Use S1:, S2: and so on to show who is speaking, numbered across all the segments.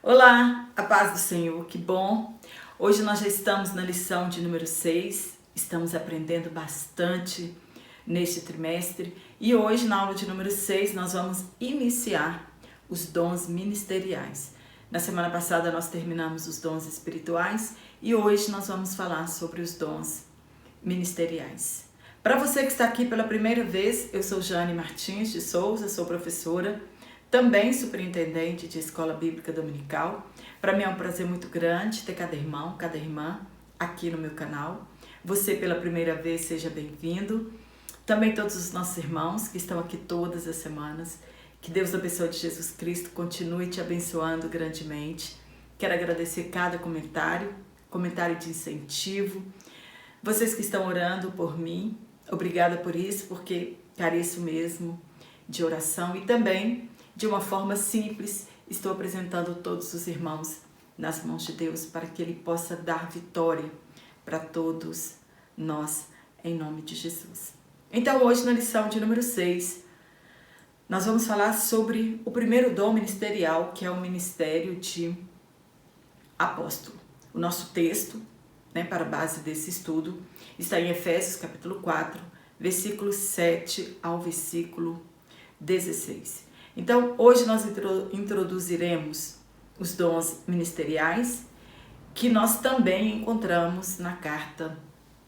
S1: Olá, a paz do Senhor, que bom! Hoje nós já estamos na lição de número 6, estamos aprendendo bastante neste trimestre e hoje na aula de número 6 nós vamos iniciar os dons ministeriais. Na semana passada nós terminamos os dons espirituais e hoje nós vamos falar sobre os dons ministeriais. Para você que está aqui pela primeira vez, eu sou Jane Martins de Souza, sou professora, também superintendente de Escola Bíblica Dominical. Para mim é um prazer muito grande ter cada irmão, cada irmã aqui no meu canal. Você pela primeira vez, seja bem-vindo. Também todos os nossos irmãos que estão aqui todas as semanas. Que Deus da pessoa de Jesus Cristo continue te abençoando grandemente. Quero agradecer cada comentário de incentivo. Vocês que estão orando por mim, obrigada por isso, porque careço mesmo de oração e também de uma forma simples, estou apresentando todos os irmãos nas mãos de Deus para que Ele possa dar vitória para todos nós, em nome de Jesus. Então, hoje na lição de número 6, nós vamos falar sobre o primeiro dom ministerial, que é o ministério de apóstolo. O nosso texto, para a base desse estudo, está em Efésios capítulo 4, versículo 7 ao versículo 16. Então, hoje nós introduziremos os dons ministeriais, que nós também encontramos na carta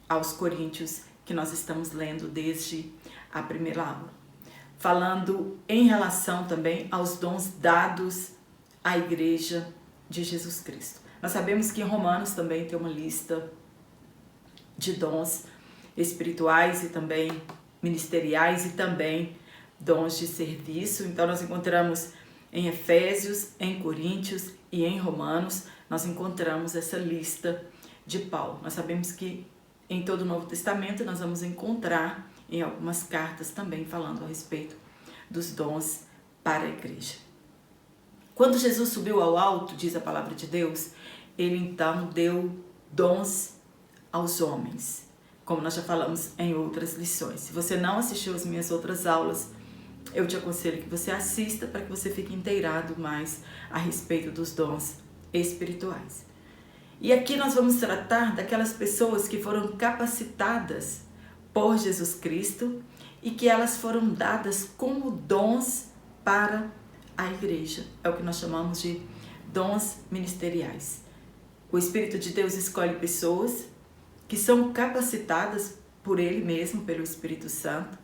S1: aos Coríntios, que nós estamos lendo desde a primeira aula. Falando em relação também aos dons dados à Igreja de Jesus Cristo. Nós sabemos que em Romanos também tem uma lista de dons espirituais e também ministeriais e também dons de serviço. Então nós encontramos em Efésios, em Coríntios e em Romanos, nós encontramos essa lista de Paulo. Nós sabemos que em todo o Novo Testamento nós vamos encontrar em algumas cartas também falando a respeito dos dons para a igreja. Quando Jesus subiu ao alto, diz a palavra de Deus, ele então deu dons aos homens, como nós já falamos em outras lições. Se você não assistiu às minhas outras aulas, eu te aconselho que você assista para que você fique inteirado mais a respeito dos dons espirituais. E aqui nós vamos tratar daquelas pessoas que foram capacitadas por Jesus Cristo e que elas foram dadas como dons para a igreja. É o que nós chamamos de dons ministeriais. O Espírito de Deus escolhe pessoas que são capacitadas por Ele mesmo, pelo Espírito Santo.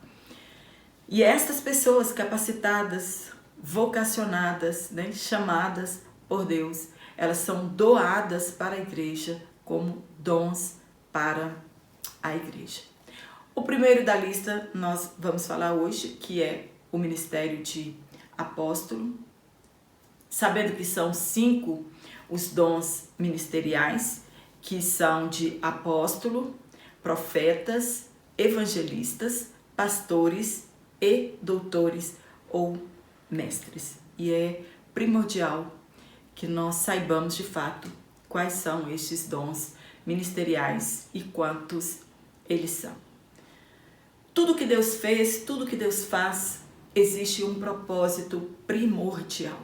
S1: E estas pessoas capacitadas, vocacionadas, chamadas por Deus, elas são doadas para a igreja como dons para a igreja. O primeiro da lista nós vamos falar hoje, que é o ministério de apóstolo, sabendo que são 5 os dons ministeriais, que são de apóstolo, profetas, evangelistas, pastores e doutores ou mestres. E é primordial que nós saibamos de fato quais são estes dons ministeriais e quantos eles são. Tudo que Deus fez, tudo que Deus faz, existe um propósito primordial.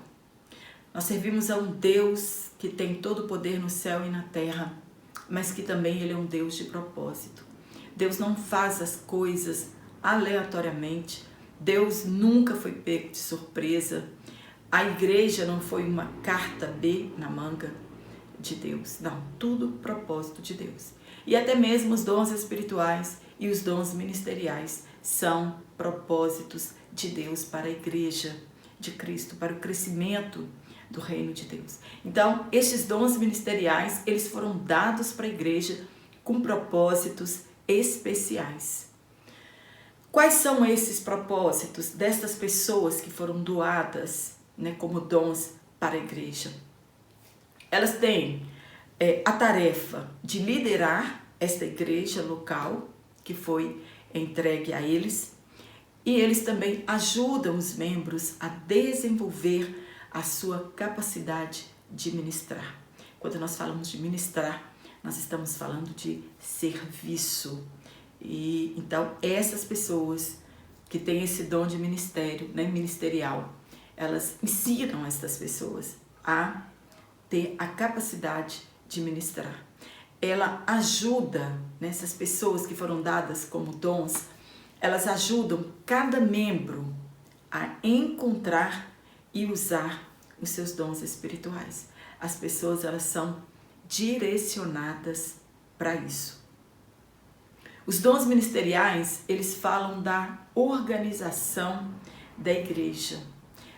S1: Nós servimos a um Deus que tem todo o poder no céu e na terra, mas que também Ele é um Deus de propósito. Deus não faz as coisas aleatoriamente. Deus nunca foi pego de surpresa. A igreja não foi uma carta B na manga de Deus. Não, tudo propósito de Deus. E até mesmo os dons espirituais e os dons ministeriais são propósitos de Deus para a igreja de Cristo, para o crescimento do reino de Deus. Então, estes dons ministeriais, eles foram dados para a igreja com propósitos especiais. Quais são esses propósitos destas pessoas que foram doadas como dons para a igreja? Elas têm a tarefa de liderar esta igreja local que foi entregue a eles, e eles também ajudam os membros a desenvolver a sua capacidade de ministrar. Quando nós falamos de ministrar, nós estamos falando de serviço. E então essas pessoas que têm esse dom de ministério, ministerial, elas ensinam essas pessoas a tem a capacidade de ministrar. Ela ajuda, essas pessoas que foram dadas como dons, elas ajudam cada membro a encontrar e usar os seus dons espirituais. As pessoas, elas são direcionadas para isso. Os dons ministeriais, eles falam da organização da igreja,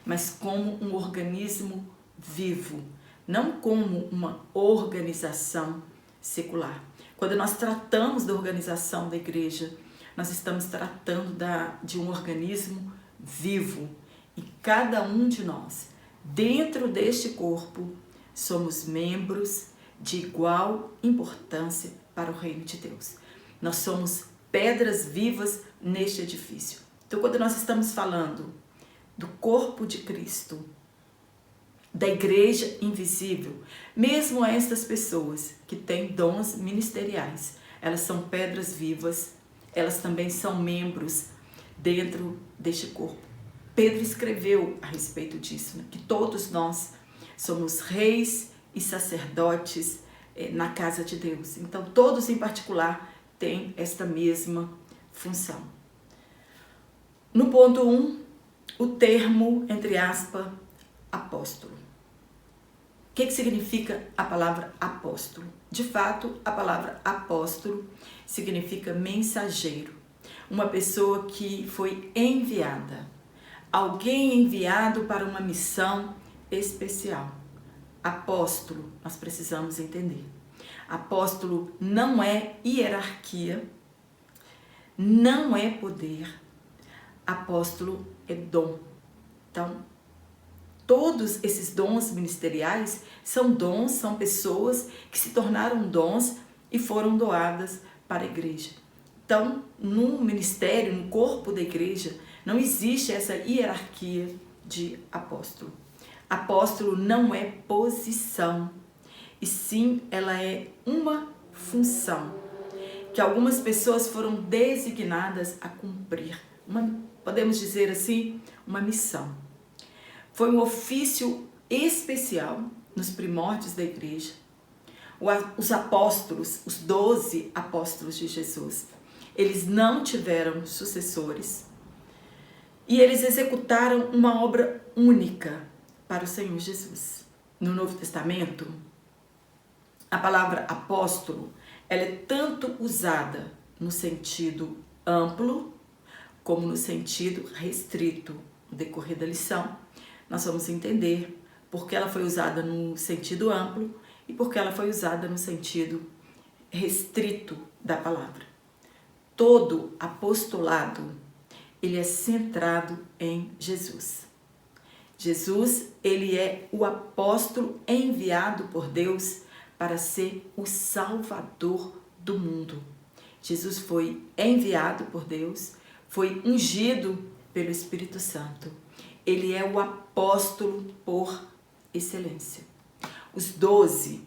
S1: mas como um organismo vivo, não como uma organização secular. Quando nós tratamos da organização da igreja, nós estamos tratando de um organismo vivo, e cada um de nós, dentro deste corpo, somos membros de igual importância para o reino de Deus. Nós somos pedras vivas neste edifício. Então, quando nós estamos falando do corpo de Cristo, da igreja invisível, mesmo estas pessoas que têm dons ministeriais, elas são pedras vivas, elas também são membros dentro deste corpo. Pedro escreveu a respeito disso, que todos nós somos reis e sacerdotes na casa de Deus. Então, todos em particular têm esta mesma função. No ponto 1, o termo, entre aspas, apóstolo. O que significa a palavra apóstolo? De fato, a palavra apóstolo significa mensageiro, uma pessoa que foi enviada, alguém enviado para uma missão especial. Apóstolo, nós precisamos entender. Apóstolo não é hierarquia, não é poder. Apóstolo é dom. Então, todos esses dons ministeriais são dons, são pessoas que se tornaram dons e foram doadas para a igreja. Então, no ministério, no corpo da igreja, não existe essa hierarquia de apóstolo. Apóstolo não é posição, e sim ela é uma função que algumas pessoas foram designadas a cumprir. Podemos dizer assim, uma missão. Foi um ofício especial nos primórdios da igreja. Os apóstolos, os 12 apóstolos de Jesus, eles não tiveram sucessores e eles executaram uma obra única para o Senhor Jesus. No Novo Testamento, a palavra apóstolo, ela é tanto usada no sentido amplo como no sentido restrito. No decorrer da lição, nós vamos entender porque ela foi usada no sentido amplo e porque ela foi usada no sentido restrito da palavra. Todo apostolado, ele é centrado em Jesus. Jesus, ele é o apóstolo enviado por Deus para ser o Salvador do mundo. Jesus foi enviado por Deus, foi ungido pelo Espírito Santo. Ele é o apóstolo por excelência. Os 12,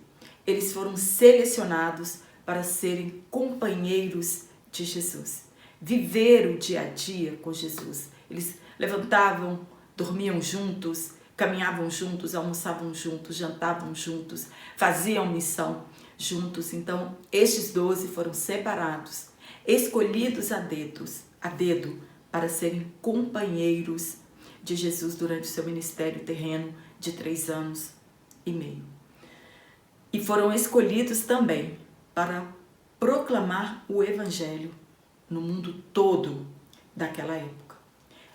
S1: eles foram selecionados para serem companheiros de Jesus, viver o dia a dia com Jesus. Eles levantavam, dormiam juntos, caminhavam juntos, almoçavam juntos, jantavam juntos, faziam missão juntos. Então, estes 12 foram separados, escolhidos a dedo para serem companheiros de Jesus durante o seu ministério terreno de 3 anos e meio. E foram escolhidos também para proclamar o Evangelho no mundo todo daquela época.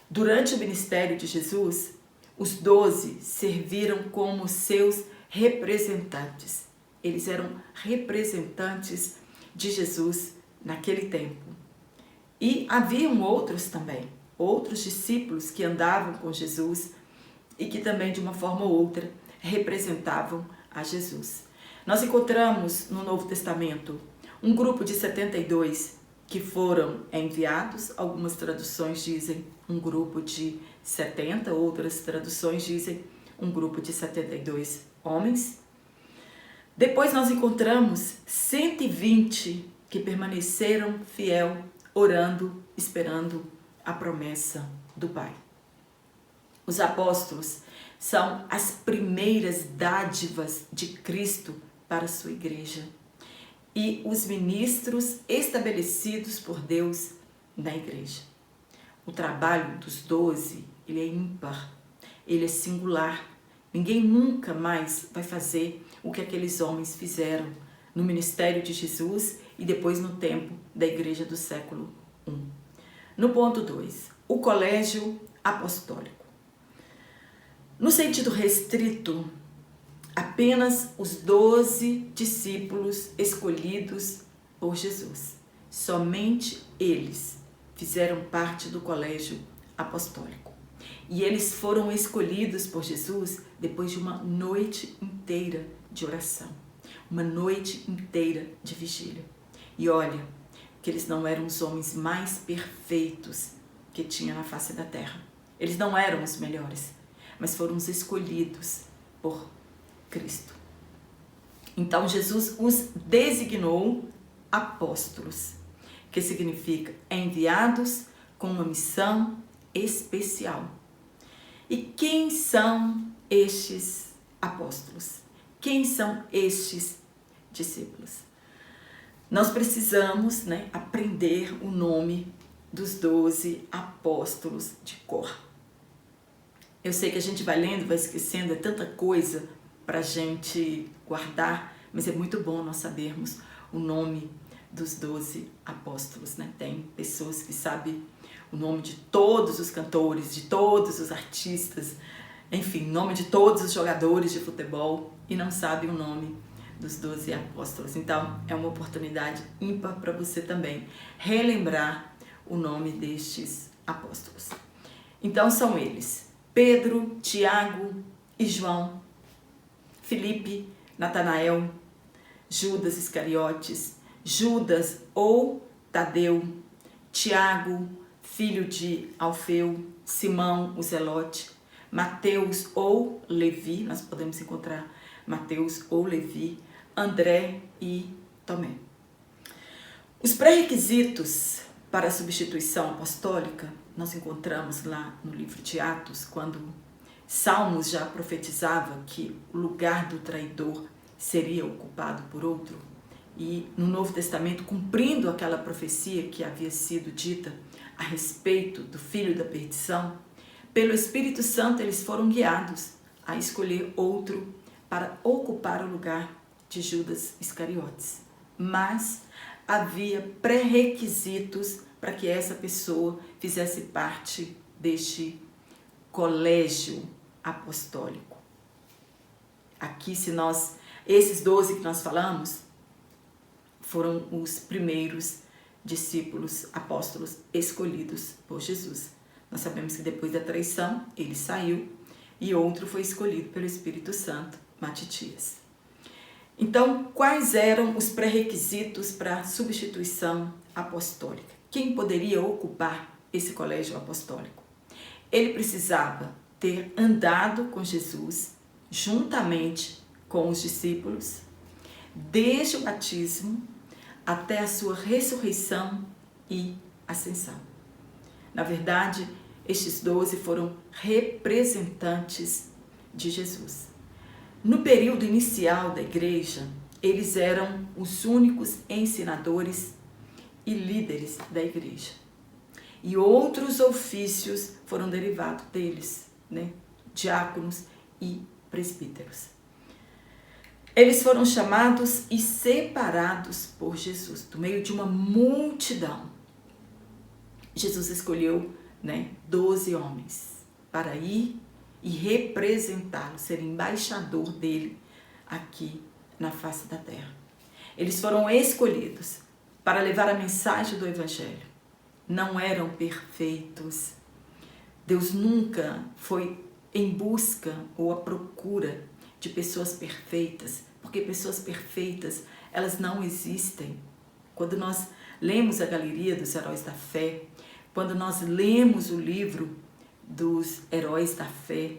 S1: Durante o ministério de Jesus, os 12 serviram como seus representantes. Eles eram representantes de Jesus naquele tempo. E haviam outros também, outros discípulos que andavam com Jesus e que também, de uma forma ou outra, representavam a Jesus. Nós encontramos no Novo Testamento um grupo de 72 que foram enviados. Algumas traduções dizem um grupo de 70, outras traduções dizem um grupo de 72 homens. Depois nós encontramos 120 que permaneceram fiel, orando, esperando a promessa do Pai. Os apóstolos São as primeiras dádivas de Cristo para a sua igreja. E os ministros estabelecidos por Deus na igreja. O trabalho dos 12, ele é ímpar, ele é singular. Ninguém nunca mais vai fazer o que aqueles homens fizeram no ministério de Jesus e depois no tempo da igreja do século I. No ponto 2, o colégio apostólico. No sentido restrito, apenas os 12 discípulos escolhidos por Jesus. Somente eles fizeram parte do colégio apostólico. E eles foram escolhidos por Jesus depois de uma noite inteira de oração. Uma noite inteira de vigília. E olha, que eles não eram os homens mais perfeitos que tinha na face da terra. Eles não eram os melhores, mas foram os escolhidos por Cristo. Então Jesus os designou apóstolos, que significa enviados com uma missão especial. E quem são estes apóstolos? Quem são estes discípulos? Nós precisamos, aprender o nome dos 12 apóstolos de cor. Eu sei que a gente vai lendo, vai esquecendo, é tanta coisa para a gente guardar, mas é muito bom nós sabermos o nome dos 12 apóstolos, Tem pessoas que sabem o nome de todos os cantores, de todos os artistas, enfim, nome de todos os jogadores de futebol e não sabem o nome dos 12 apóstolos. Então, é uma oportunidade ímpar para você também relembrar o nome destes apóstolos. Então, são eles: Pedro, Tiago e João, Filipe, Natanael, Judas Iscariotes, Judas ou Tadeu, Tiago, filho de Alfeu, Simão, o Zelote, Mateus ou Levi, nós podemos encontrar Mateus ou Levi, André e Tomé. Os pré-requisitos para a substituição apostólica nós encontramos lá no livro de Atos, quando Salmos já profetizava que o lugar do traidor seria ocupado por outro. E no Novo Testamento, cumprindo aquela profecia que havia sido dita a respeito do filho da perdição, pelo Espírito Santo eles foram guiados a escolher outro para ocupar o lugar de Judas Iscariotes. Mas havia pré-requisitos para que essa pessoa fizesse parte deste colégio apostólico. Aqui, esses 12 que nós falamos, foram os primeiros discípulos apóstolos escolhidos por Jesus. Nós sabemos que depois da traição, ele saiu e outro foi escolhido pelo Espírito Santo, Matitias. Então, quais eram os pré-requisitos para a substituição apostólica? Quem poderia ocupar esse colégio apostólico? Ele precisava ter andado com Jesus, juntamente com os discípulos, desde o batismo até a sua ressurreição e ascensão. Na verdade, estes 12 foram representantes de Jesus. No período inicial da igreja, eles eram os únicos ensinadores e líderes da igreja. E outros ofícios foram derivados deles, diáconos e presbíteros. Eles foram chamados e separados por Jesus, do meio de uma multidão. Jesus escolheu 12 homens para ir e representá-lo, ser embaixador dele aqui na face da terra. Eles foram escolhidos para levar a mensagem do Evangelho. Não eram perfeitos. Deus nunca foi em busca ou à procura de pessoas perfeitas, porque pessoas perfeitas, elas não existem. Quando nós lemos a Galeria dos Heróis da Fé, quando nós lemos o livro dos Heróis da Fé,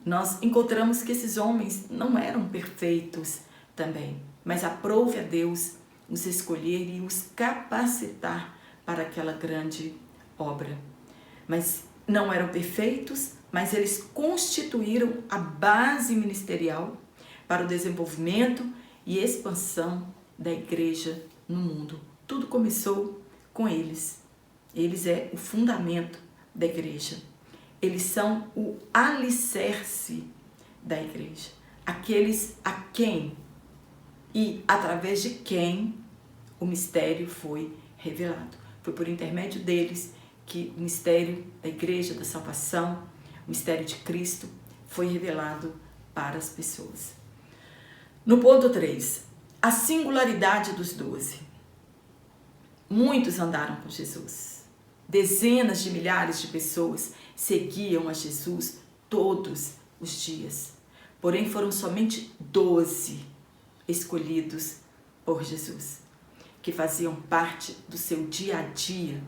S1: nós encontramos que esses homens não eram perfeitos também, mas aprove a Deus os escolher e os capacitar para aquela grande obra. Mas não eram perfeitos, mas eles constituíram a base ministerial para o desenvolvimento e expansão da igreja no mundo. Tudo começou com eles. Eles é o fundamento da igreja. Eles são o alicerce da igreja. Aqueles a quem e através de quem o mistério foi revelado. Foi por intermédio deles que o mistério da igreja, da salvação, o mistério de Cristo foi revelado para as pessoas. No ponto 3, a singularidade dos 12. Muitos andaram com Jesus. Dezenas de milhares de pessoas seguiam a Jesus todos os dias. Porém, foram somente 12 escolhidos por Jesus, que faziam parte do seu dia a dia.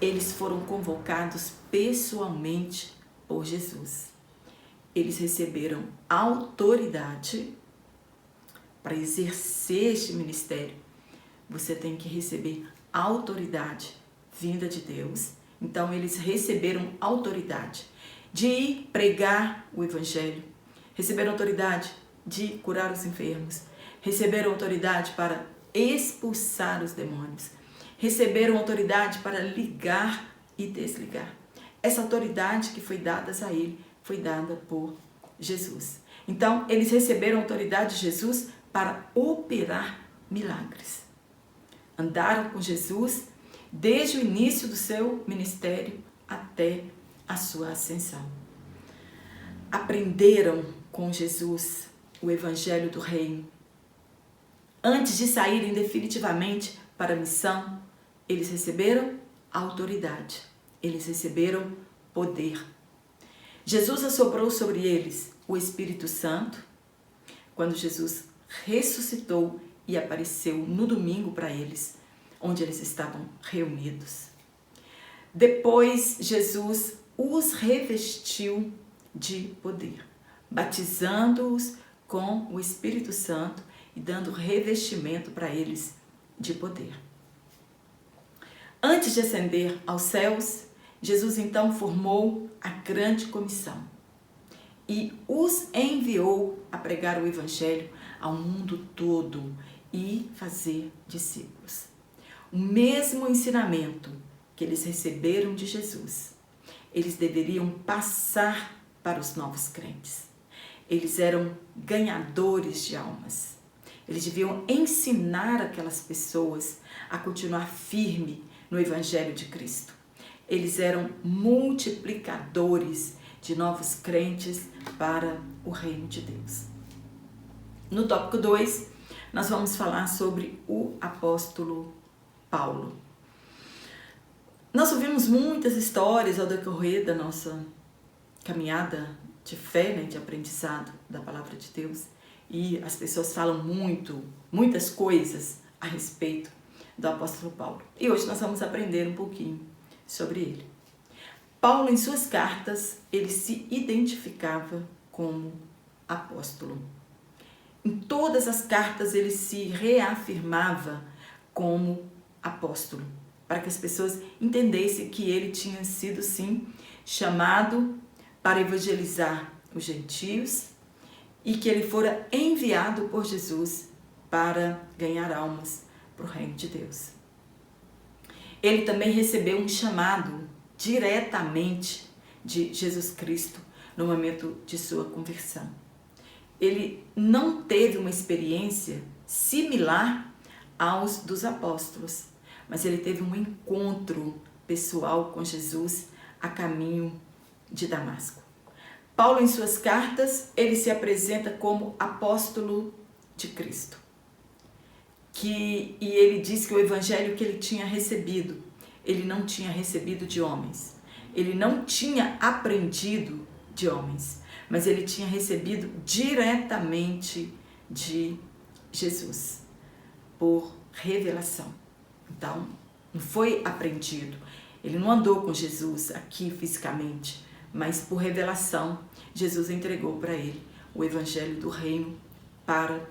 S1: Eles foram convocados pessoalmente por Jesus. Eles receberam autoridade para exercer este ministério. Você tem que receber autoridade vinda de Deus. Então, eles receberam autoridade de ir pregar o evangelho, receberam autoridade de curar os enfermos, receberam autoridade para expulsar os demônios, receberam autoridade para ligar e desligar. Essa autoridade que foi dada a ele foi dada por Jesus. Então, eles receberam a autoridade de Jesus para operar milagres. Andaram com Jesus desde o início do seu ministério até a sua ascensão. Aprenderam com Jesus o evangelho do reino. Antes de saírem definitivamente para a missão, eles receberam autoridade, eles receberam poder. Jesus assoprou sobre eles o Espírito Santo quando Jesus ressuscitou e apareceu no domingo para eles, onde eles estavam reunidos. Depois, Jesus os revestiu de poder, batizando-os com o Espírito Santo e dando revestimento para eles de poder. Antes de ascender aos céus, Jesus então formou a grande comissão e os enviou a pregar o evangelho ao mundo todo e fazer discípulos. O mesmo ensinamento que eles receberam de Jesus, eles deveriam passar para os novos crentes. Eles eram ganhadores de almas. Eles deviam ensinar aquelas pessoas a continuar firme no Evangelho de Cristo. Eles eram multiplicadores de novos crentes para o reino de Deus. No tópico 2, nós vamos falar sobre o apóstolo Paulo. Nós ouvimos muitas histórias ao decorrer da nossa caminhada de fé, de aprendizado da palavra de Deus, e as pessoas falam muitas coisas a respeito do apóstolo Paulo. E hoje nós vamos aprender um pouquinho sobre ele. Paulo, em suas cartas, ele se identificava como apóstolo. Em todas as cartas ele se reafirmava como apóstolo, para que as pessoas entendessem que ele tinha sido, sim, chamado para evangelizar os gentios e que ele fora enviado por Jesus para ganhar almas para o reino de Deus. Ele também recebeu um chamado diretamente de Jesus Cristo no momento de sua conversão. Ele não teve uma experiência similar aos dos apóstolos, mas ele teve um encontro pessoal com Jesus a caminho de Damasco. Paulo, em suas cartas, ele se apresenta como apóstolo de Cristo. E ele diz que o evangelho que ele tinha recebido, ele não tinha recebido de homens. Ele não tinha aprendido de homens, mas ele tinha recebido diretamente de Jesus, por revelação. Então, não foi aprendido. Ele não andou com Jesus aqui fisicamente, mas por revelação, Jesus entregou para ele o evangelho do reino para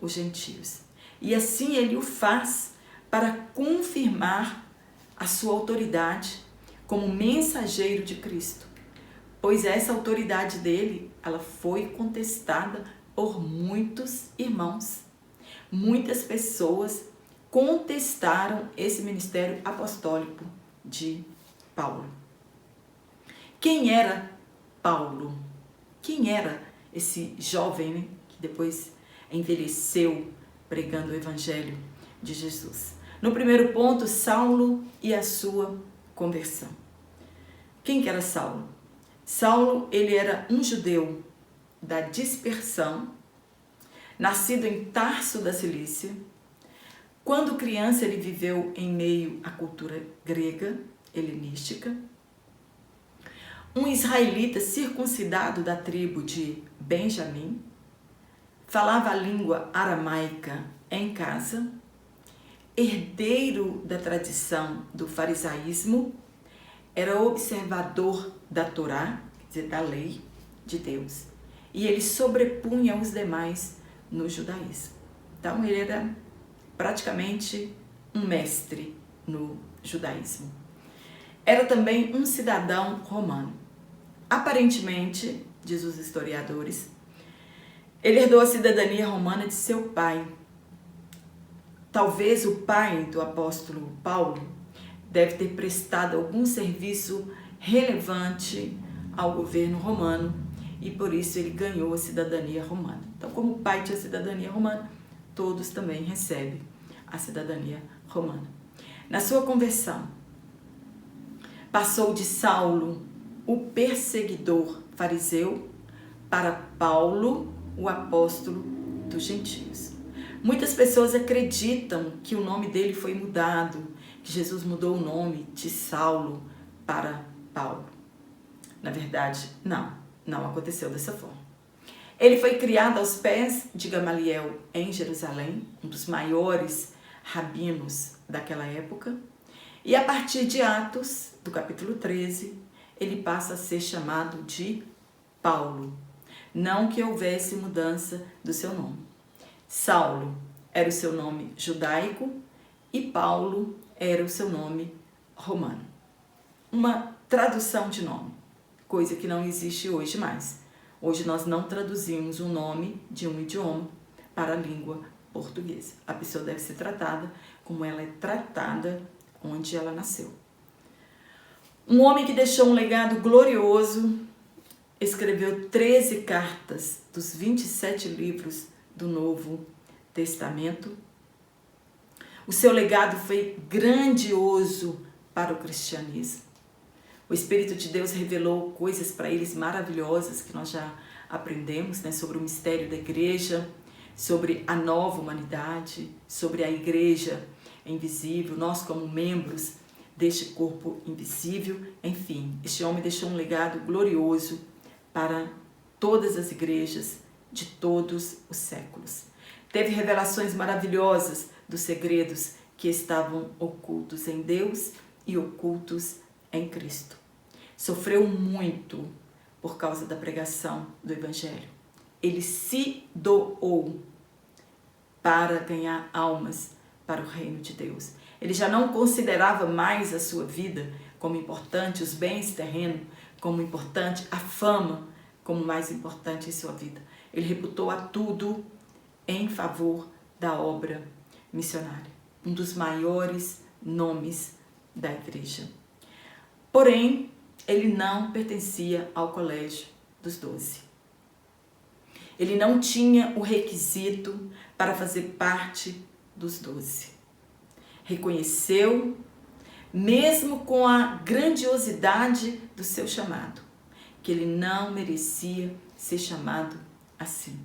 S1: os gentios. E assim ele o faz para confirmar a sua autoridade como mensageiro de Cristo, pois essa autoridade dele, ela foi contestada por muitos irmãos. Muitas pessoas contestaram esse ministério apostólico de Paulo. Quem era Paulo? Quem era esse jovem, né, que depois envelheceu pregando o evangelho de Jesus? No primeiro ponto, Saulo e a sua conversão. Quem que era Saulo? Saulo, ele era um judeu da dispersão, nascido em Tarso da Cilícia. Quando criança, ele viveu em meio à cultura grega, helenística. Um israelita circuncidado da tribo de Benjamim, falava a língua aramaica em casa, herdeiro da tradição do farisaísmo, era observador da Torá, quer dizer, da lei de Deus, e ele sobrepunha os demais no judaísmo. Então ele era praticamente um mestre no judaísmo. Era também um cidadão romano. Aparentemente, diz os historiadores, ele herdou a cidadania romana de seu pai. Talvez o pai do apóstolo Paulo deve ter prestado algum serviço relevante ao governo romano e por isso ele ganhou a cidadania romana. Então, como o pai tinha a cidadania romana, todos também recebem a cidadania romana. Na sua conversão, passou de Saulo, o perseguidor fariseu, para Paulo, o apóstolo dos gentios. Muitas pessoas acreditam que o nome dele foi mudado, que Jesus mudou o nome de Saulo para Paulo. Na verdade, não aconteceu dessa forma. Ele foi criado aos pés de Gamaliel em Jerusalém, um dos maiores rabinos daquela época, e a partir de Atos, do capítulo 13, ele passa a ser chamado de Paulo. Não que houvesse mudança do seu nome. Saulo era o seu nome judaico e Paulo era o seu nome romano. Uma tradução de nome, coisa que não existe hoje mais. Hoje nós não traduzimos o nome de um idioma para a língua portuguesa. A pessoa deve ser tratada como ela é tratada onde ela nasceu. Um homem que deixou um legado glorioso, escreveu 13 cartas dos 27 livros do Novo Testamento. O seu legado foi grandioso para o cristianismo. O Espírito de Deus revelou coisas para eles maravilhosas que nós já aprendemos, né, sobre o mistério da igreja, sobre a nova humanidade, sobre a igreja invisível, nós como membros deste corpo invisível. Enfim, este homem deixou um legado glorioso para todas as igrejas de todos os séculos. Teve revelações maravilhosas dos segredos que estavam ocultos em Deus e ocultos em Cristo. Sofreu muito por causa da pregação do Evangelho. Ele se doou para ganhar almas para o reino de Deus. Ele já não considerava mais a sua vida como importante, os bens terrenos como importante, a fama como mais importante em sua vida. Ele reputou a tudo em favor da obra missionária. Um dos maiores nomes da igreja. Porém, ele não pertencia ao colégio dos 12. Ele não tinha o requisito para fazer parte dos 12. Reconheceu, mesmo com a grandiosidade do seu chamado, que ele não merecia ser chamado assim.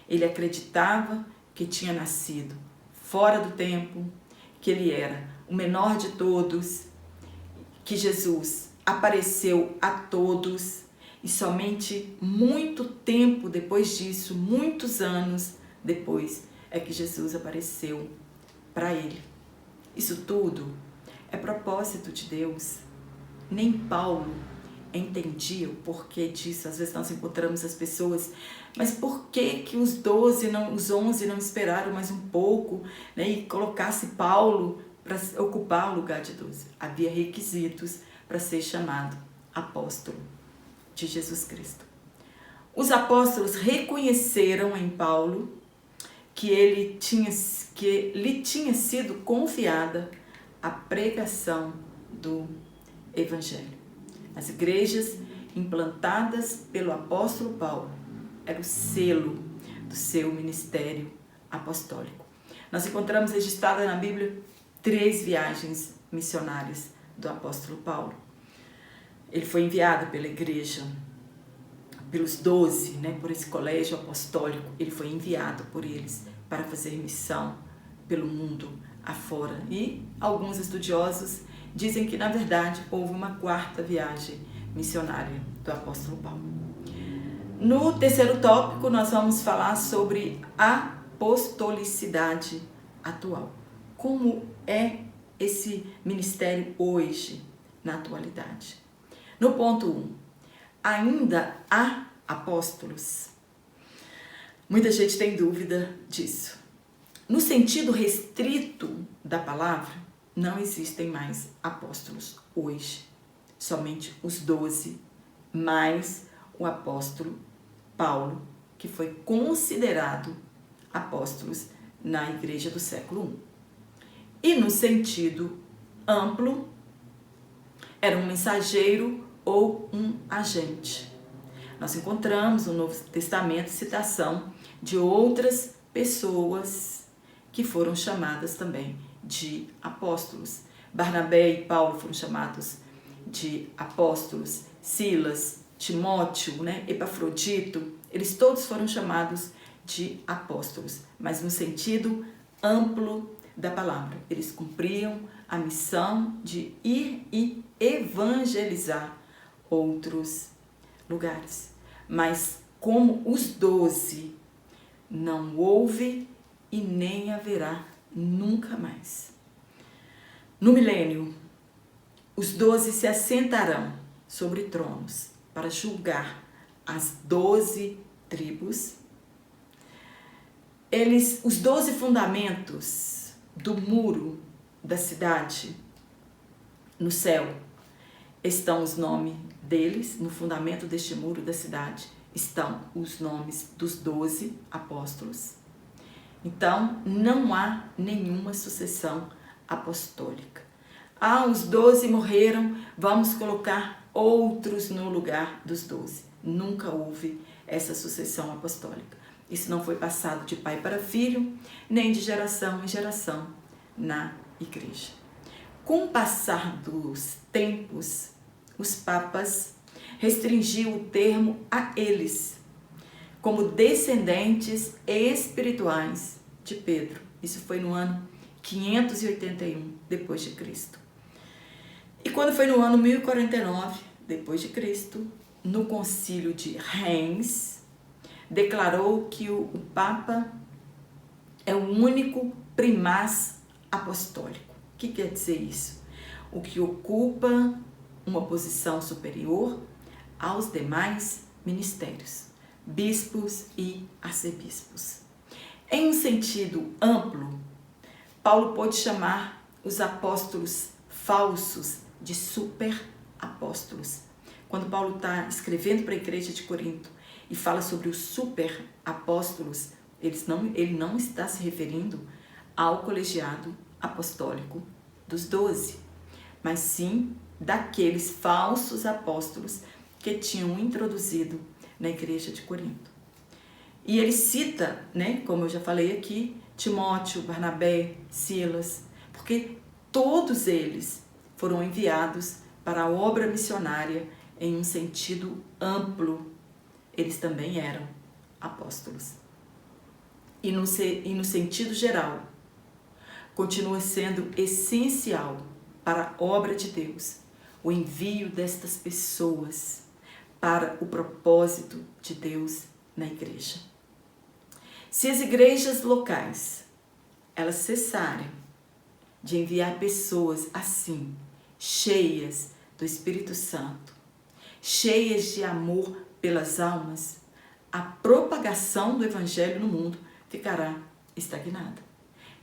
S1: Ele acreditava que tinha nascido fora do tempo, que ele era o menor de todos, que Jesus apareceu a todos e somente muito tempo depois disso, muitos anos depois, é que Jesus apareceu para ele. Isso tudo é propósito de Deus. Nem Paulo entendia o porquê disso. Às vezes nós encontramos as pessoas, mas por que que os 11 não esperaram mais um pouco, né, e colocasse Paulo para ocupar o lugar de 12? Havia requisitos para ser chamado apóstolo de Jesus Cristo. Os apóstolos reconheceram em Paulo que lhe tinha sido confiada a pregação do Evangelho. As igrejas implantadas pelo apóstolo Paulo era o selo do seu ministério apostólico. Nós encontramos registradas na Bíblia 3 viagens missionárias do apóstolo Paulo. Ele foi enviado pela igreja, pelos 12, por esse colégio apostólico. Ele foi enviado por eles para fazer missão pelo mundo afora. E alguns estudiosos dizem que, na verdade, houve uma 4ª viagem missionária do apóstolo Paulo. No terceiro tópico, nós vamos falar sobre a apostolicidade atual. Como é esse ministério hoje, na atualidade? No ponto 1, ainda há apóstolos? Muita gente tem dúvida disso. No sentido restrito da palavra, não existem mais apóstolos hoje. Somente os 12, mais o apóstolo Paulo, que foi considerado apóstolos na igreja do século I. E no sentido amplo, era um mensageiro ou um agente. Nós encontramos no Novo Testamento citação de outras pessoas que foram chamadas também de apóstolos. Barnabé e Paulo foram chamados de apóstolos, Silas, Timóteo, Epafrodito, eles todos foram chamados de apóstolos, mas no sentido amplo da palavra. Eles cumpriam a missão de ir e evangelizar outros lugares. Mas como os 12, não houve e nem haverá nunca mais. No milênio, os 12 se assentarão sobre tronos para julgar as 12 tribos. Os 12 fundamentos do muro da cidade no céu, estão os nomes deles. No fundamento deste muro da cidade estão os nomes dos 12 apóstolos. Então, não há nenhuma sucessão apostólica. Os 12 morreram, vamos colocar outros no lugar dos 12. Nunca houve essa sucessão apostólica. Isso não foi passado de pai para filho, nem de geração em geração na igreja. Com o passar dos tempos, os papas restringiu o termo a eles, como descendentes espirituais de Pedro. Isso foi no ano 581 depois de Cristo. E quando foi no ano 1049 depois de Cristo, no concílio de Reims, declarou que o Papa é o único primaz apostólico. O que quer dizer isso? O que ocupa uma posição superior aos demais ministérios, bispos e arcebispos. Em um sentido amplo, Paulo pôde chamar os apóstolos falsos de super-apóstolos. Quando Paulo está escrevendo para a igreja de Corinto e fala sobre os super-apóstolos, ele não está se referindo ao colegiado apostólico dos 12, mas sim daqueles falsos apóstolos que tinham introduzido na igreja de Corinto. E ele cita, como eu já falei aqui, Timóteo, Barnabé, Silas, porque todos eles foram enviados para a obra missionária em um sentido amplo. Eles também eram apóstolos. E no sentido geral, continua sendo essencial para a obra de Deus o envio destas pessoas para o propósito de Deus na igreja. Se as igrejas locais elas cessarem de enviar pessoas assim, cheias do Espírito Santo, cheias de amor pelas almas, a propagação do Evangelho no mundo ficará estagnada.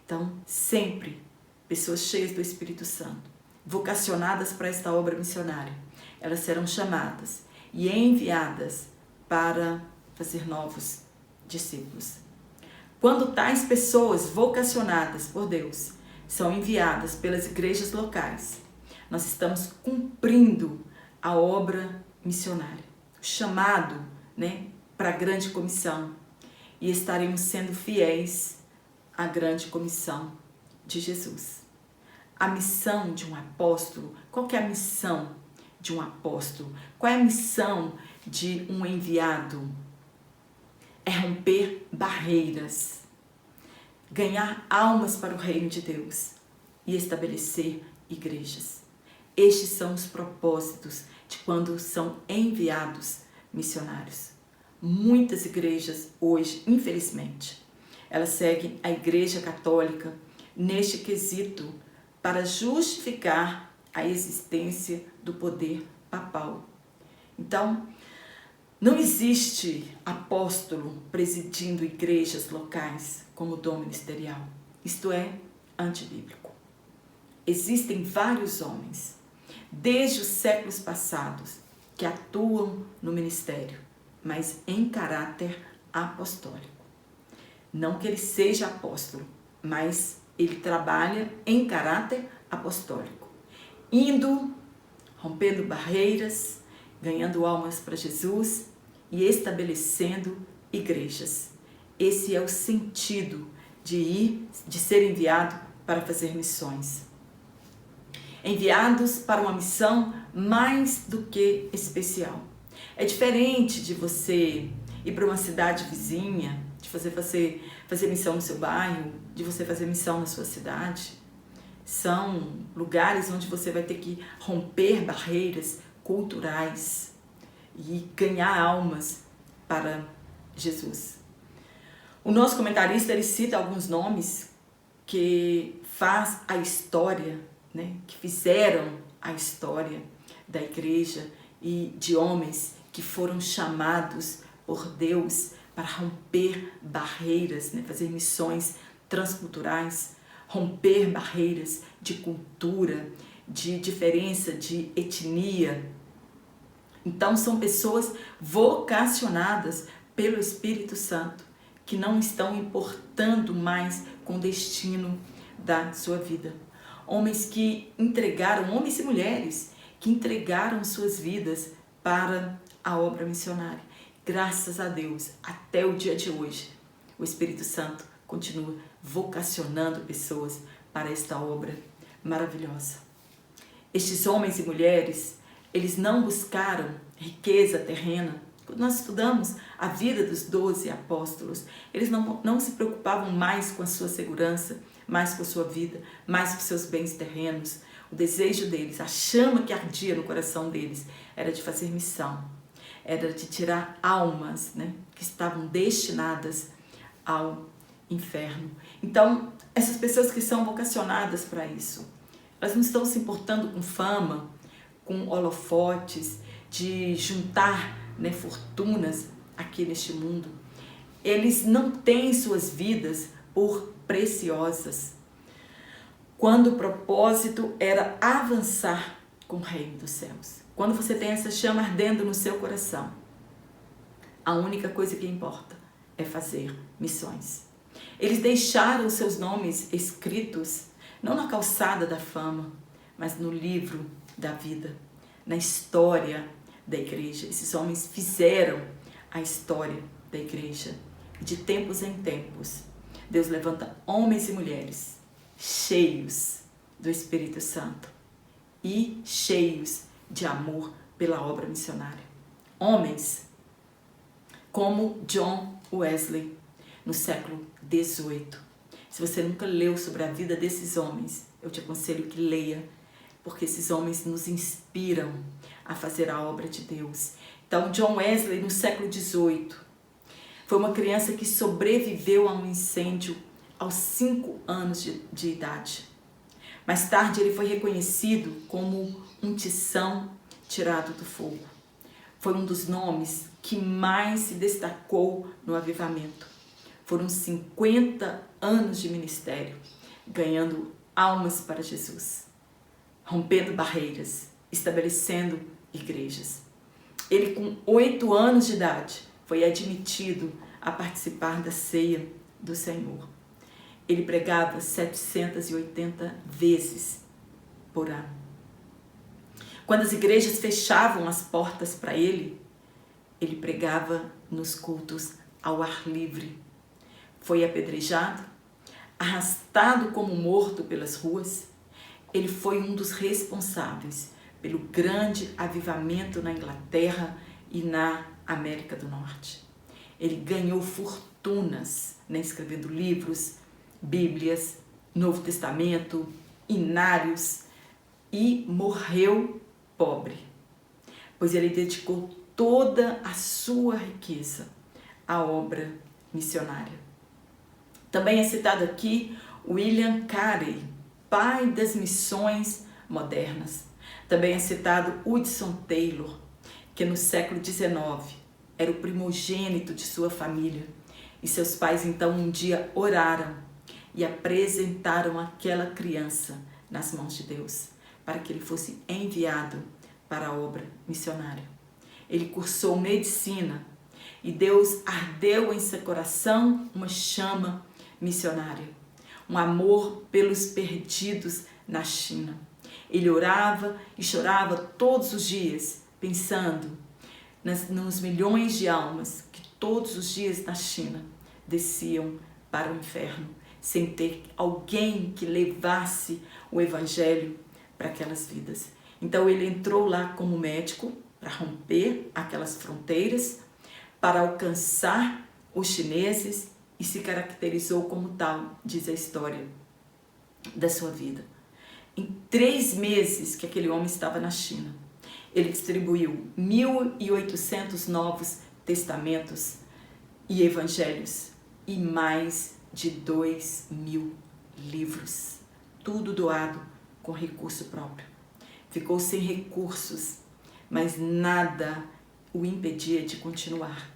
S1: Então, sempre, pessoas cheias do Espírito Santo, vocacionadas para esta obra missionária, elas serão chamadas e enviadas para fazer novos discípulos. Quando tais pessoas vocacionadas por Deus são enviadas pelas igrejas locais, nós estamos cumprindo a obra missionária, o chamado, para a grande comissão, e estaremos sendo fiéis à grande comissão de Jesus. A missão de um apóstolo, qual que é a missão de um apóstolo? Qual é a missão de um enviado? É romper barreiras, ganhar almas para o reino de Deus e estabelecer igrejas. Estes são os propósitos de quando são enviados missionários. Muitas igrejas hoje, infelizmente, elas seguem a Igreja Católica neste quesito para justificar a existência do poder papal. Então, não existe apóstolo presidindo igrejas locais como dom ministerial. Isto é antibíblico. Existem vários homens, desde os séculos passados, que atuam no ministério, mas em caráter apostólico. Não que ele seja apóstolo, mas ele trabalha em caráter apostólico, indo, rompendo barreiras, ganhando almas para Jesus e estabelecendo igrejas. Esse é o sentido de ser enviado para fazer missões. Enviados para uma missão mais do que especial. É diferente de você ir para uma cidade vizinha, de fazer missão no seu bairro, de você fazer missão na sua cidade. São lugares onde você vai ter que romper barreiras culturais e ganhar almas para Jesus. O nosso comentarista, ele cita alguns nomes que faz a história, que fizeram a história da igreja e de homens que foram chamados por Deus para romper barreiras, fazer missões transculturais, romper barreiras de cultura, de diferença, de etnia. Então são pessoas vocacionadas pelo Espírito Santo, que não estão importando mais com o destino da sua vida. Homens e mulheres que entregaram suas vidas para a obra missionária. Graças a Deus, até o dia de hoje, o Espírito Santo continua vocacionando pessoas para esta obra maravilhosa. Estes homens e mulheres, eles não buscaram riqueza terrena. Quando nós estudamos a vida dos 12 apóstolos, eles não se preocupavam mais com a sua segurança, mais com a sua vida, mais com seus bens terrenos. O desejo deles, a chama que ardia no coração deles, era de fazer missão, era de tirar almas, que estavam destinadas ao inferno. Então, essas pessoas que são vocacionadas para isso, elas não estão se importando com fama, com holofotes, de juntar fortunas aqui neste mundo. Eles não têm suas vidas por preciosas, quando o propósito era avançar com o reino dos céus. Quando você tem essa chama ardendo no seu coração, a única coisa que importa é fazer missões. Eles deixaram seus nomes escritos, não na calçada da fama, mas no livro da vida, na história da igreja. Esses homens fizeram a história da igreja. De tempos em tempos, Deus levanta homens e mulheres cheios do Espírito Santo e cheios de amor pela obra missionária. Homens como John Wesley, no século XVIII. Se você nunca leu sobre a vida desses homens, eu te aconselho que leia, porque esses homens nos inspiram a fazer a obra de Deus. Então, John Wesley, no século XVIII, foi uma criança que sobreviveu a um incêndio aos 5 anos de idade. Mais tarde, ele foi reconhecido como um tição tirado do fogo. Foi um dos nomes que mais se destacou no avivamento. Foram 50 anos de ministério, ganhando almas para Jesus, rompendo barreiras, estabelecendo igrejas. Ele, com 8 anos de idade, foi admitido a participar da ceia do Senhor. Ele pregava 780 vezes por ano. Quando as igrejas fechavam as portas para ele, ele pregava nos cultos ao ar livre. Foi apedrejado, arrastado como morto pelas ruas. Ele foi um dos responsáveis pelo grande avivamento na Inglaterra e na América do Norte. Ele ganhou fortunas, né, escrevendo livros, Bíblias, Novo Testamento, inários, e morreu pobre, pois ele dedicou toda a sua riqueza à obra missionária. Também é citado aqui William Carey, pai das missões modernas. Também é citado Hudson Taylor, que no século XIX era o primogênito de sua família, e seus pais então um dia oraram e apresentaram aquela criança nas mãos de Deus, para que ele fosse enviado para a obra missionária. Ele cursou medicina e Deus ardeu em seu coração uma chama missionária, um amor pelos perdidos na China. Ele orava e chorava todos os dias, pensando nos milhões de almas que todos os dias na China desciam para o inferno, sem ter alguém que levasse o evangelho para aquelas vidas. Então ele entrou lá como médico para romper aquelas fronteiras, para alcançar os chineses, e se caracterizou como tal, diz a história da sua vida. Em 3 meses que aquele homem estava na China, ele distribuiu 1.800 novos testamentos e evangelhos e mais de 2.000 livros, tudo doado com recurso próprio. Ficou sem recursos, mas nada o impedia de continuar.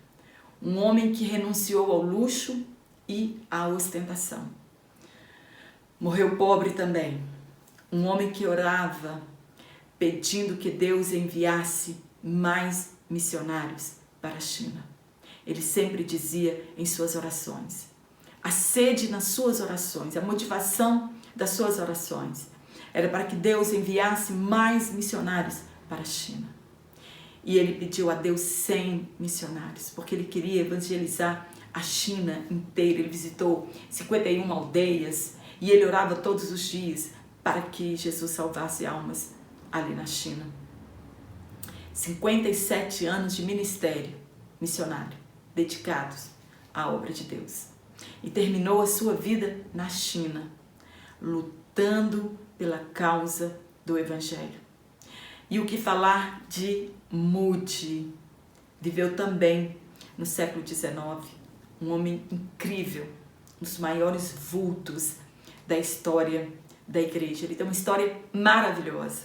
S1: Um homem que renunciou ao luxo e à ostentação. Morreu pobre também. Um homem que orava pedindo que Deus enviasse mais missionários para a China. Ele sempre dizia em suas orações, a sede nas suas orações, a motivação das suas orações era para que Deus enviasse mais missionários para a China. E ele pediu a Deus 100 missionários, porque ele queria evangelizar a China inteira. Ele visitou 51 aldeias e ele orava todos os dias para que Jesus salvasse almas ali na China. 57 anos de ministério missionário, dedicados à obra de Deus. E terminou a sua vida na China, lutando pela causa do Evangelho. E o que falar de Moody? Viveu também no século XIX, um homem incrível, um dos maiores vultos da história da igreja. Ele tem uma história maravilhosa.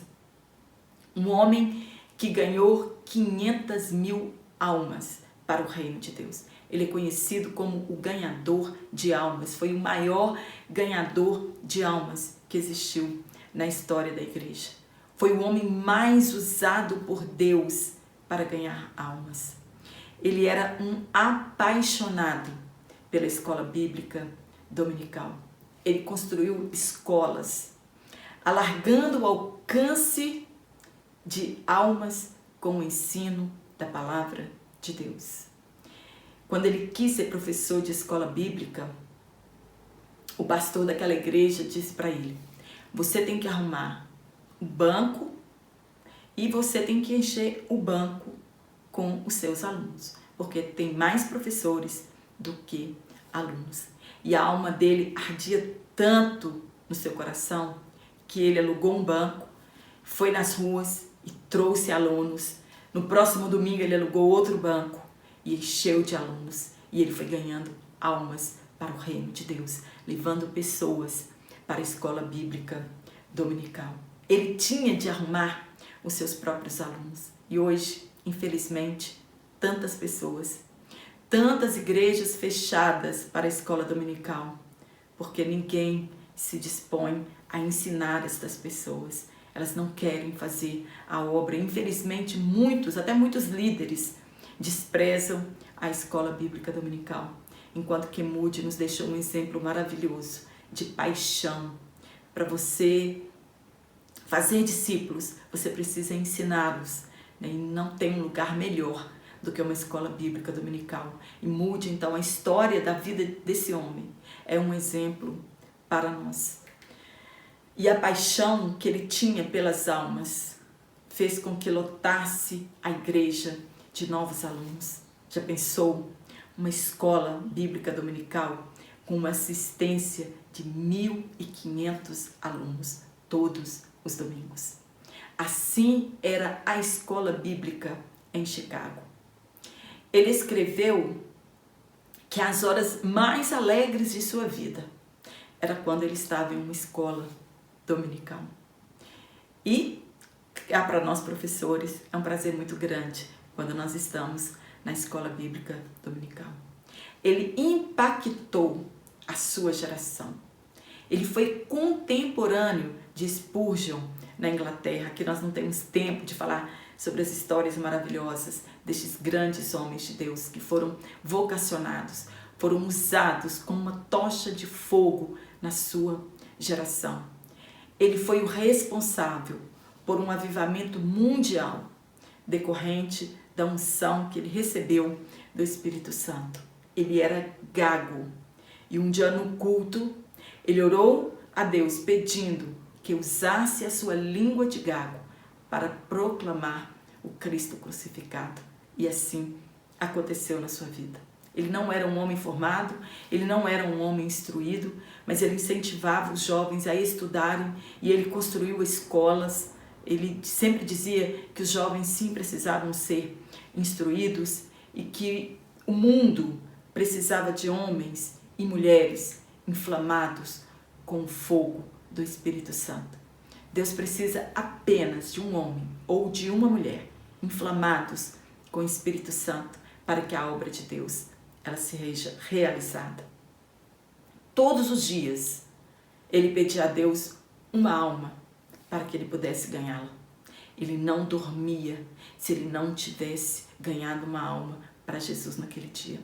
S1: Um homem que ganhou 500.000 almas para o reino de Deus. Ele é conhecido como o ganhador de almas. Foi o maior ganhador de almas que existiu na história da igreja. Foi o homem mais usado por Deus para ganhar almas. Ele era um apaixonado pela escola bíblica dominical. Ele construiu escolas, alargando o alcance de almas com o ensino da palavra de Deus. Quando ele quis ser professor de escola bíblica, o pastor daquela igreja disse para ele, você tem que arrumar o banco e você tem que encher o banco com os seus alunos, porque tem mais professores do que alunos. E a alma dele ardia tanto no seu coração que ele alugou um banco, foi nas ruas e trouxe alunos. No próximo domingo ele alugou outro banco e encheu de alunos. E ele foi ganhando almas para o reino de Deus, levando pessoas para a escola bíblica dominical. Ele tinha de arrumar os seus próprios alunos. E hoje, infelizmente, tantas pessoas, tantas igrejas fechadas para a escola dominical, porque ninguém se dispõe a ensinar estas pessoas. elas não querem fazer a obra. Infelizmente, muitos, até muitos líderes, desprezam a escola bíblica dominical, enquanto que Moody nos deixou um exemplo maravilhoso de paixão. Para você fazer discípulos, você precisa ensiná-los, né? E não tem um lugar melhor do que uma escola bíblica dominical. E Moody, então, a história da vida desse homem é um exemplo para nós. E a paixão que ele tinha pelas almas fez com que lotasse a igreja de novos alunos. Já pensou? Uma escola bíblica dominical com uma assistência de 1.500 alunos todos os domingos. Assim era a escola bíblica em Chicago. Ele escreveu que as horas mais alegres de sua vida era quando ele estava em uma escola dominical. E para nós professores é um prazer muito grande quando nós estamos na escola bíblica dominical. Ele impactou a sua geração. Ele foi contemporâneo de Spurgeon na Inglaterra, que nós não temos tempo de falar sobre as histórias maravilhosas destes grandes homens de Deus que foram vocacionados, foram usados como uma tocha de fogo na sua geração. Ele foi o responsável por um avivamento mundial decorrente da unção que ele recebeu do Espírito Santo. Ele era gago e um dia no culto ele orou a Deus pedindo que usasse a sua língua de gago para proclamar o Cristo crucificado. E assim aconteceu na sua vida. Ele não era um homem formado, ele não era um homem instruído, mas ele incentivava os jovens a estudarem e ele construiu escolas. Ele sempre dizia que os jovens sim precisavam ser instruídos e que o mundo precisava de homens e mulheres inflamados com o fogo do Espírito Santo. Deus precisa apenas de um homem ou de uma mulher inflamados com o Espírito Santo para que a obra de Deus ela seja realizada. Todos os dias ele pedia a Deus uma alma para que ele pudesse ganhá-la. Ele não dormia se ele não tivesse ganhado uma alma para Jesus naquele dia.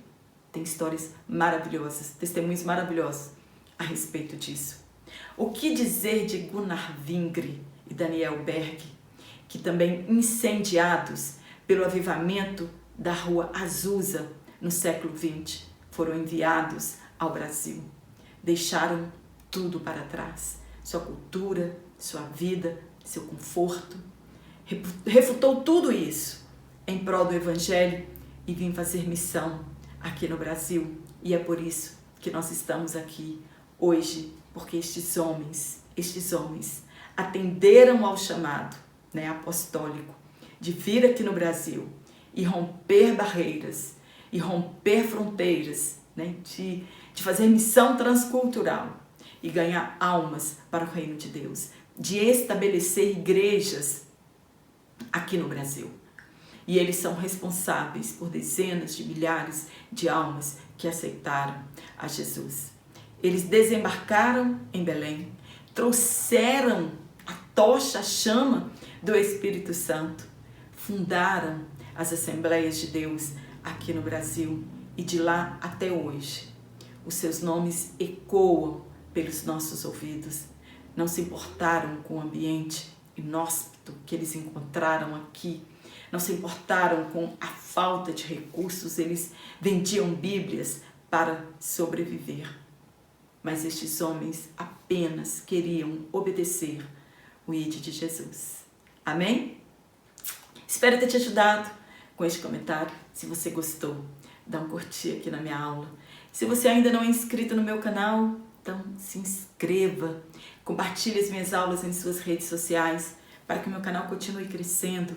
S1: Tem histórias maravilhosas, testemunhos maravilhosos a respeito disso. O que dizer de Gunnar Vingre e Daniel Berg, que também incendiados pelo avivamento da Rua Azusa no século XX, foram enviados ao Brasil. Deixaram tudo para trás, sua cultura, sua vida, seu conforto. Refutou tudo isso em prol do Evangelho e vim fazer missão aqui no Brasil. E é por isso que nós estamos aqui hoje, porque estes homens atenderam ao chamado, né, apostólico de vir aqui no Brasil e romper barreiras e romper fronteiras, né, de fazer missão transcultural e ganhar almas para o reino de Deus, de estabelecer igrejas aqui no Brasil. E eles são responsáveis por dezenas de milhares de almas que aceitaram a Jesus. Eles desembarcaram em Belém, trouxeram a tocha, a chama do Espírito Santo, fundaram as Assembleias de Deus aqui no Brasil e de lá até hoje. Os seus nomes ecoam pelos nossos ouvidos. Não se importaram com o ambiente inóspito que eles encontraram aqui, não se importaram com a falta de recursos, eles vendiam Bíblias para sobreviver. Mas estes homens apenas queriam obedecer o ID de Jesus. Amém? Espero ter te ajudado com este comentário. Se você gostou, dá um curtir aqui na minha aula. Se você ainda não é inscrito no meu canal, então se inscreva. Compartilhe as minhas aulas em suas redes sociais para que o meu canal continue crescendo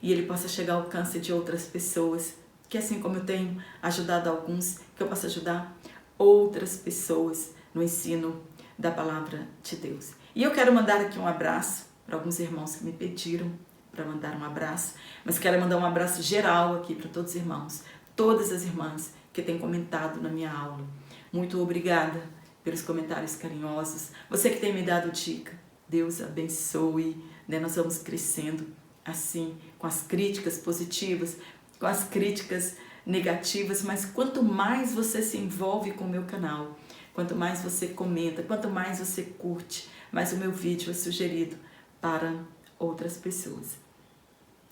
S1: e ele possa chegar ao alcance de outras pessoas, que assim como eu tenho ajudado alguns, que eu possa ajudar outras pessoas no ensino da palavra de Deus. E eu quero mandar aqui um abraço para alguns irmãos que me pediram para mandar um abraço, mas quero mandar um abraço geral aqui para todos os irmãos, todas as irmãs que têm comentado na minha aula. Muito obrigada pelos comentários carinhosos. Você que tem me dado dica, Deus abençoe né? Nós vamos crescendo assim, com as críticas positivas, com as críticas negativas, mas quanto mais você se envolve com o meu canal, quanto mais você comenta, quanto mais você curte, mais o meu vídeo é sugerido para outras pessoas.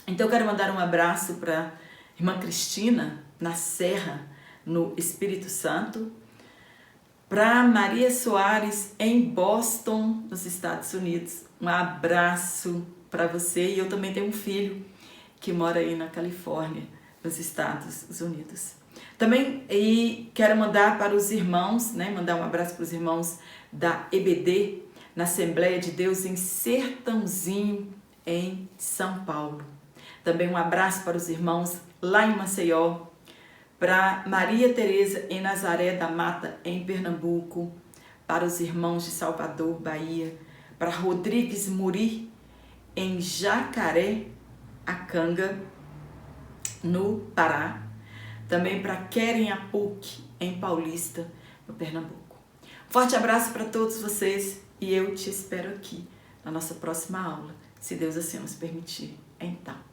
S1: Então eu quero mandar um abraço para irmã Cristina, na Serra, no Espírito Santo, para Maria Soares, em Boston, nos Estados Unidos. Um abraço para você. E eu também tenho um filho que mora aí na Califórnia, nos Estados Unidos. Também quero mandar para os irmãos, né? Mandar um abraço para os irmãos da EBD, na Assembleia de Deus em Sertãozinho, em São Paulo. Também um abraço para os irmãos lá em Maceió, para Maria Tereza em Nazaré da Mata, em Pernambuco, para os irmãos de Salvador, Bahia, para Rodrigues Muri, em Jacareacanga, no Pará, também para Keren Apuc, em Paulista, no Pernambuco. Forte abraço para todos vocês e eu te espero aqui na nossa próxima aula, se Deus assim nos permitir. Então.